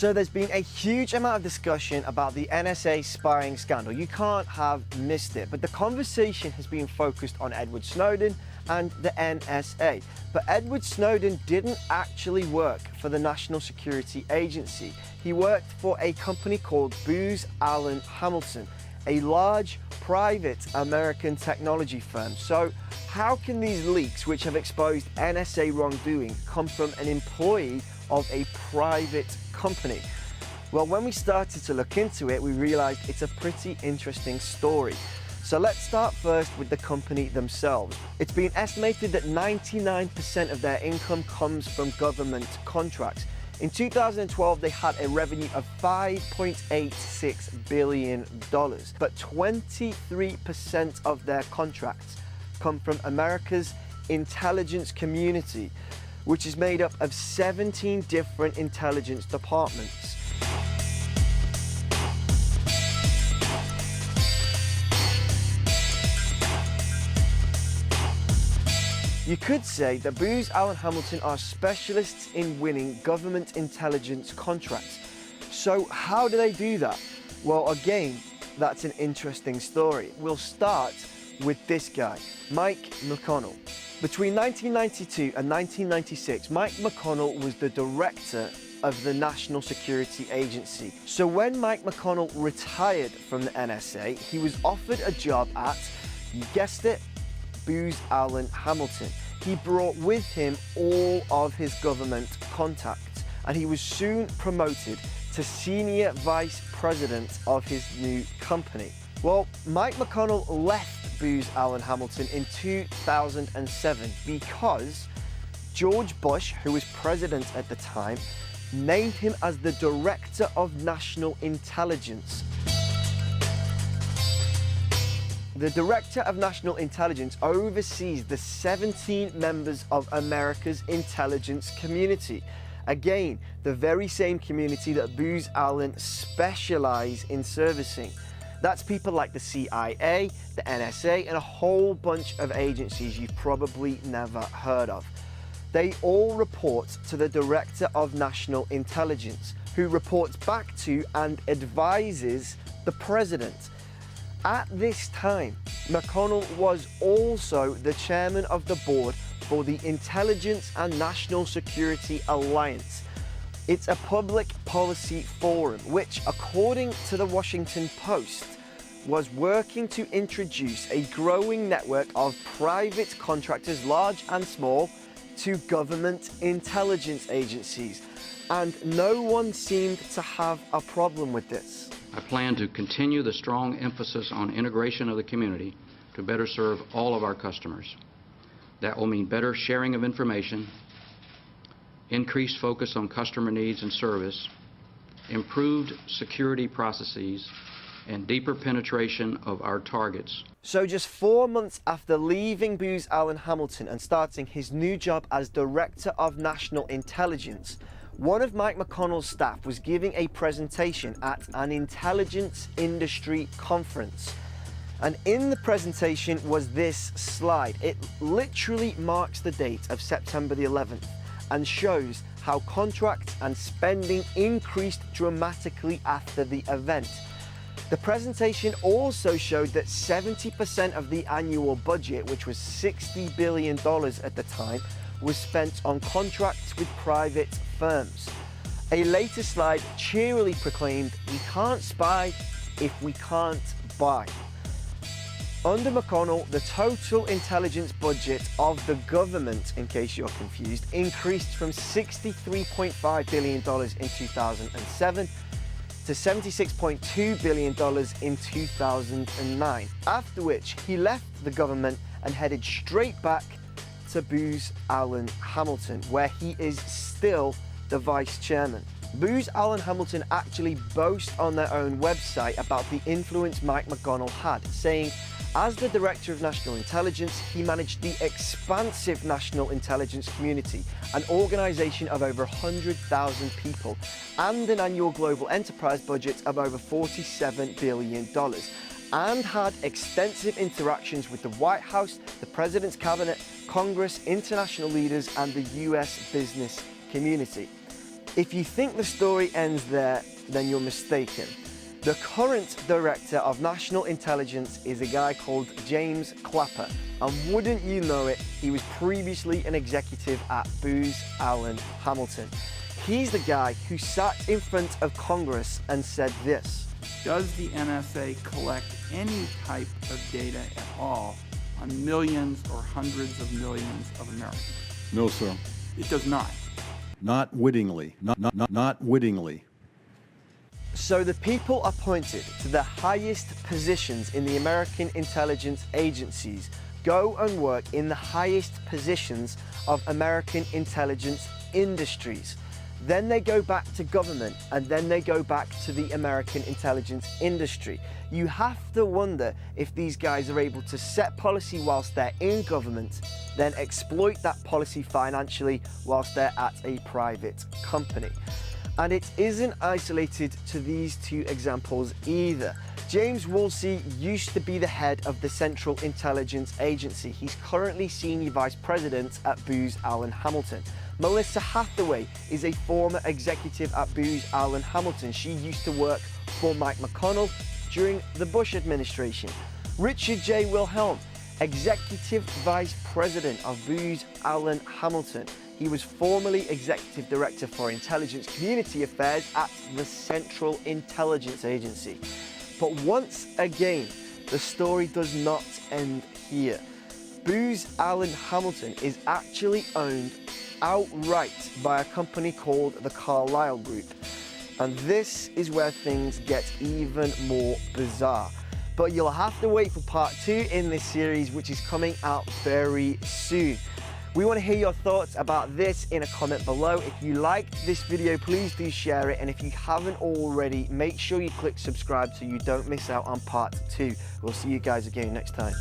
So there's been a huge amount of discussion about the NSA spying scandal. You can't have missed it, but the conversation has been focused on Edward Snowden and the NSA. But Edward Snowden didn't actually work for the National Security Agency. He worked for a company called Booz Allen Hamilton, a large private American technology firm. So how can these leaks, which have exposed NSA wrongdoing, come from an employee of a private company? Well, when we started to look into it, we realized it's a pretty interesting story. So let's start first with the company themselves. It's been estimated that 99% of their income comes from government contracts. In 2012, they had a revenue of $5.86 billion, but 23% of their contracts come from America's intelligence community, which is made up of 17 different intelligence departments. You could say that Booz Allen Hamilton are specialists in winning government intelligence contracts. So how do they do that? Well, again, that's an interesting story. We'll start with this guy, Mike McConnell. Between 1992 and 1996, Mike McConnell was the director of the National Security Agency. So when Mike McConnell retired from the NSA, he was offered a job at, you guessed it, Booz Allen Hamilton. He brought with him all of his government contacts, and he was soon promoted to senior vice president of his new company. Well, Mike McConnell left Booz Allen Hamilton in 2007 because George Bush, who was president at the time, named him as the Director of National Intelligence. The Director of National Intelligence oversees the 17 members of America's intelligence community. Again, the very same community that Booz Allen specialize in servicing. That's people like the CIA, the NSA, and a whole bunch of agencies you've probably never heard of. They all report to the Director of National Intelligence, who reports back to and advises the President. At this time, McConnell was also the chairman of the board for the Intelligence and National Security Alliance. It's a public policy forum which, according to the Washington Post, was working to introduce a growing network of private contractors, large and small, to government intelligence agencies. And no one seemed to have a problem with this. I plan to continue the strong emphasis on integration of the community to better serve all of our customers. That will mean better sharing of information, increased focus on customer needs and service, improved security processes, and deeper penetration of our targets. So just 4 months after leaving Booz Allen Hamilton and starting his new job as Director of National Intelligence, one of Mike McConnell's staff was giving a presentation at an intelligence industry conference. And in the presentation was this slide. It literally marks the date of September the 11th and shows how contracts and spending increased dramatically after the event. The presentation also showed that 70% of the annual budget, which was $60 billion at the time, was spent on contracts with private firms. A later slide cheerily proclaimed, "We can't spy if we can't buy." Under McConnell, the total intelligence budget of the government, in case you're confused, increased from $63.5 billion in 2007 to $76.2 billion in 2009, after which he left the government and headed straight back to Booz Allen Hamilton, where he is still the vice chairman. Booz Allen Hamilton actually boast on their own website about the influence Mike McConnell had, saying, as the Director of National Intelligence, he managed the expansive National Intelligence Community, an organization of over 100,000 people, and an annual global enterprise budget of over $47 billion, and had extensive interactions with the White House, the President's Cabinet, Congress, international leaders, and the US business community. If you think the story ends there, then you're mistaken. The current director of national intelligence is a guy called James Clapper, and wouldn't you know it, he was previously an executive at Booz Allen Hamilton. He's the guy who sat in front of Congress and said this: Does the NSA collect any type of data at all on millions or hundreds of millions of Americans? No, sir. It does not. Not wittingly. Not wittingly. So the people appointed to the highest positions in the American intelligence agencies go and work in the highest positions of American intelligence industries. Then they go back to government, and then they go back to the American intelligence industry. You have to wonder if these guys are able to set policy whilst they're in government, then exploit that policy financially whilst they're at a private company. And it isn't isolated to these two examples either. James Woolsey used to be the head of the Central Intelligence Agency. He's currently Senior Vice President at Booz Allen Hamilton. Melissa Hathaway is a former executive at Booz Allen Hamilton. She used to work for Mike McConnell during the Bush administration. Richard J. Wilhelm, Executive Vice President of Booz Allen Hamilton. He was formerly Executive Director for Intelligence Community Affairs at the Central Intelligence Agency. But once again, the story does not end here. Booz Allen Hamilton is actually owned outright by a company called the Carlyle Group. And this is where things get even more bizarre. But you'll have to wait for part 2 in this series, which is coming out very soon. We want to hear your thoughts about this in a comment below. If you liked this video, please do share it. And if you haven't already, make sure you click subscribe so you don't miss out on part 2. We'll see you guys again next time.